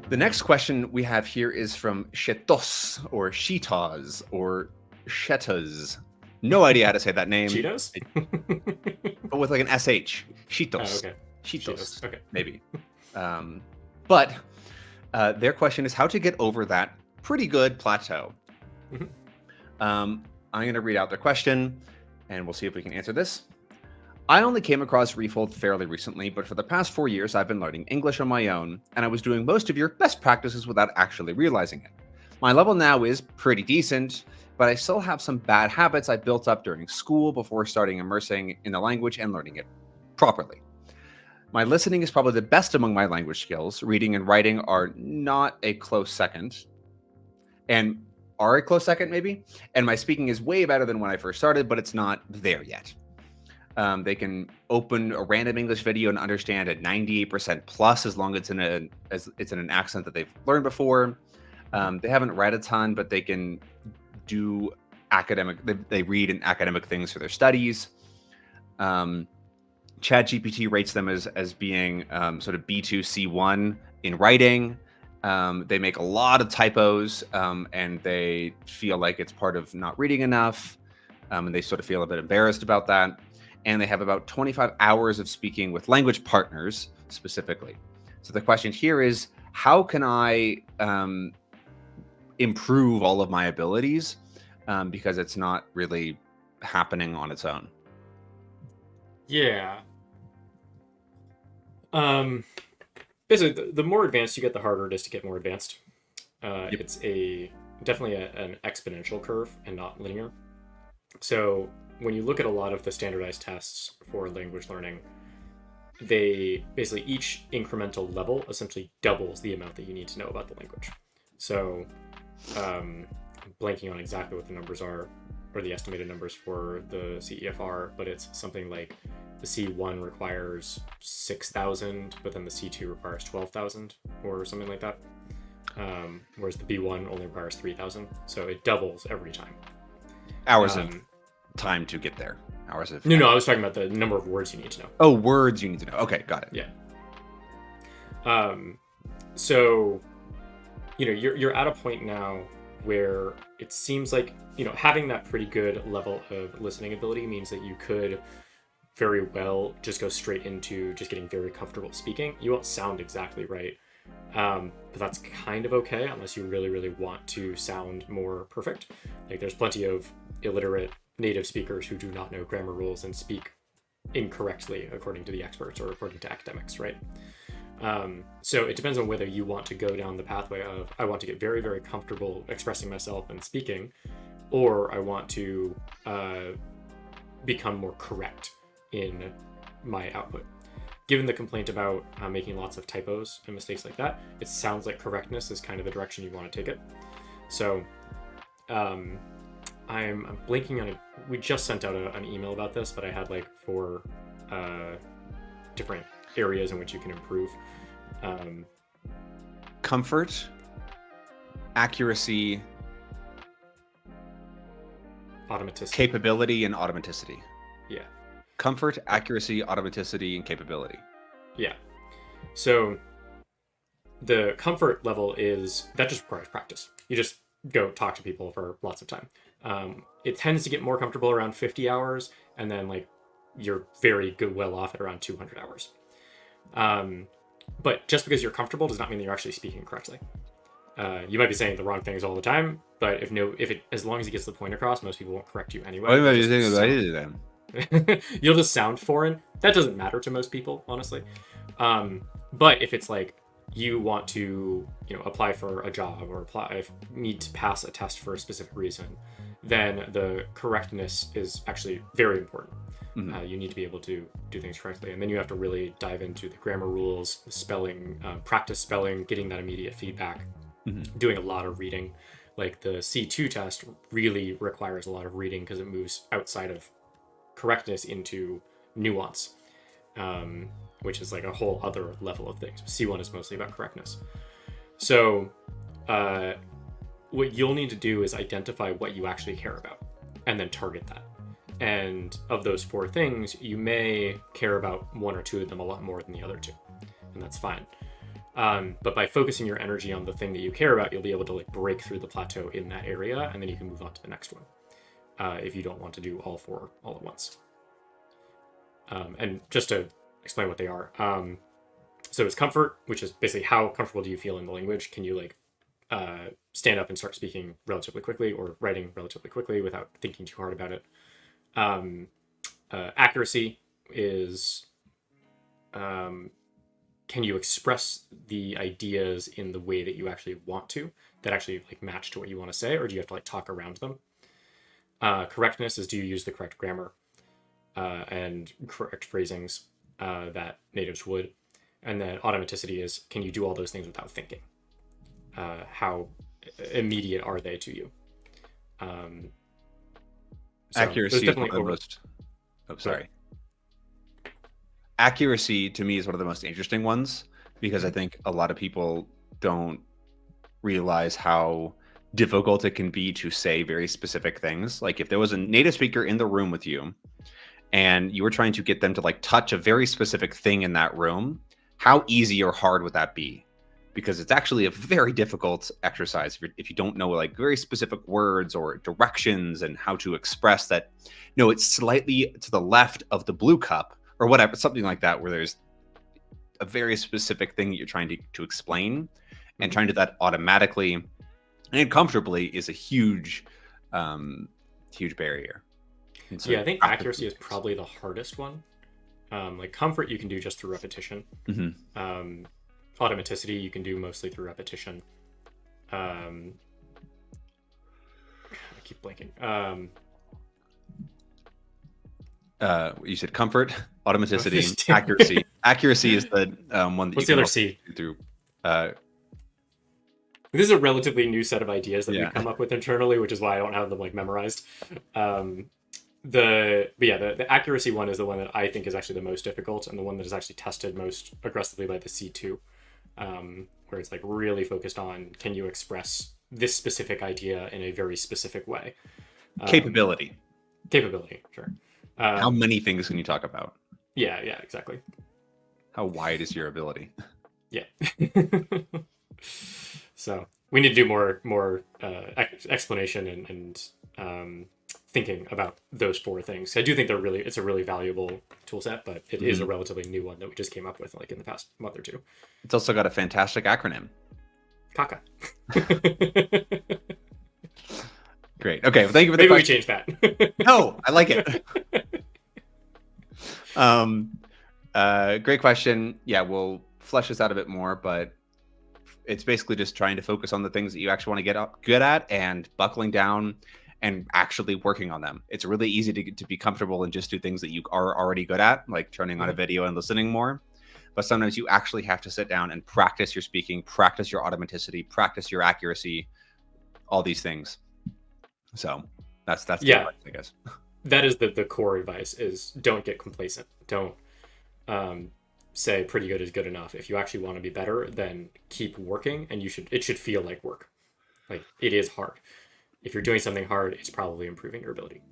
The next question we have here is from Chetos or Cheetos or Chetas. No idea how to say that name. Cheetos? But with like an SH. Cheetos. Oh, okay. Cheetos. Okay. Maybe. But their question is how to get over that pretty good plateau. Mhm. I'm going to read out their question, and we'll see if we can answer this. I only came across Refold fairly recently, but for the past 4 years, I've been learning English on my own, and I was doing most of your best practices without actually realizing it. My level now is pretty decent, but I still have some bad habits I built up during school before starting immersing in the language and learning it properly. My listening is probably the best among my language skills. Reading and writing are not a close second, and are a close second maybe. And my speaking is way better than when I first started, but it's not there yet. They can open a random English video and understand at 98% plus as long as it's in an accent that they've learned before. They haven't read a ton, but they can do academic. They read in academic things for their studies. ChatGPT rates them as being sort of B2 C1 in writing. They make a lot of typos, and they feel like it's part of not reading enough, and they sort of feel a bit embarrassed about that. And they have about 25 hours of speaking with language partners specifically. So the question here is, how can I improve all of my abilities? Because it's not really happening on its own. Yeah. Basically, the more advanced you get, the harder it is to get more advanced. Yep. It's definitely an exponential curve and not linear. So when you look at a lot of the standardized tests for language learning, they basically each incremental level essentially doubles the amount that you need to know about the language. So I'm blanking on exactly what the numbers are, or the estimated numbers for the CEFR, but it's something like the C1 requires 6,000, but then the C2 requires 12,000 or something like that. Whereas the B1 only requires 3,000. So it doubles every time. Hours of time to get there. Hours of... No, I was talking about the number of words you need to know. Oh, words you need to know. Okay, got it. Yeah. So, you're at a point now where it seems like, having that pretty good level of listening ability means that you could very well just go straight into just getting very comfortable speaking. You won't sound exactly right, but that's kind of okay unless you really, really want to sound more perfect. Like there's plenty of illiterate native speakers who do not know grammar rules and speak incorrectly according to the experts or according to academics, right? So it depends on whether you want to go down the pathway of I want to get very, very comfortable expressing myself and speaking, or I want to become more correct in my output. Given the complaint about making lots of typos and mistakes like that, it sounds like correctness is kind of the direction you want to take it. So I'm blanking on it. We just sent out an email about this, but I had like 4 different areas in which you can improve. Comfort, accuracy, automaticity, capability, and automaticity. Yeah. Comfort, accuracy, automaticity, and capability. Yeah. So the comfort level that just requires practice. You just go talk to people for lots of time. It tends to get more comfortable around 50 hours, and then like you're very well off at around 200 hours. But just because you're comfortable does not mean that you're actually speaking correctly. You might be saying the wrong things all the time, but as long as it gets the point across, most people won't correct you anyway. What about you think about it then? You'll just sound foreign. That doesn't matter to most people, honestly. But if it's like you want to, apply for a job or need to pass a test for a specific reason, then the correctness is actually very important. Mm-hmm. You need to be able to do things correctly, and then you have to really dive into the grammar rules, the spelling, practice spelling, getting that immediate feedback, doing a lot of reading. Like the C2 test really requires a lot of reading because it moves outside of correctness into nuance, which is like a whole other level of things. C1 is mostly about correctness. So what you'll need to do is identify what you actually care about and then target that. And of those 4 things, you may care about 1 or 2 of them a lot more than the other 2, and that's fine. But by focusing your energy on the thing that you care about, you'll be able to like break through the plateau in that area, and then you can move on to the next one. If you don't want to do all four all at once. And just to explain what they are. So it's comfort, which is basically how comfortable do you feel in the language? Can you like stand up and start speaking relatively quickly or writing relatively quickly without thinking too hard about it? Accuracy is can you express the ideas in the way that you actually want to, that actually like match to what you want to say, or do you have to like talk around them? Correctness is do you use the correct grammar and correct phrasings that natives would. And then automaticity is can you do all those things without thinking? How immediate are they to you? Accuracy is one of the most... Oh, sorry. Accuracy to me is one of the most interesting ones because I think a lot of people don't realize how difficult it can be to say very specific things. Like if there was a native speaker in the room with you and you were trying to get them to like touch a very specific thing in that room, how easy or hard would that be? Because it's actually a very difficult exercise if you don't know like very specific words or directions and how to express that. No, it's slightly to the left of the blue cup or whatever, something like that, where there's a very specific thing that you're trying to explain, and trying to do that automatically and comfortably is a huge, huge barrier. So yeah, I think accuracy is probably the hardest one. Like comfort, you can do just through repetition. Automaticity, you can do mostly through repetition. I keep blanking. You said comfort, automaticity, accuracy. Accuracy is the one that What's you the can other C? do through. This is a relatively new set of ideas that Yeah. we've come up with internally, which is why I don't have them like memorized. The accuracy one is the one that I think is actually the most difficult and the one that is actually tested most aggressively by the C2, where it's like really focused on can you express this specific idea in a very specific way. Capability. Capability, sure. How many things can you talk about? Yeah, exactly. How wide is your ability? Yeah. So we need to do more explanation and thinking about those four things. I do think it's a really valuable tool set, but it is a relatively new one that we just came up with like in the past month or two. It's also got a fantastic acronym. Kaka. Great. Okay. Well, thank you for the Maybe we question. change that. No, I like it. Great question. Yeah, we'll flesh this out a bit more, but it's basically just trying to focus on the things that you actually want to get good at and buckling down and actually working on them. It's really easy to be comfortable and just do things that you are already good at, like turning on a video and listening more. But sometimes you actually have to sit down and practice your speaking, practice your automaticity, practice your accuracy, all these things. So that's the advice, I guess. That is the core advice is don't get complacent. Don't say pretty good is good enough. If you actually want to be better, then keep working, and it should feel like work. Like it is hard. If you're doing something hard, it's probably improving your ability.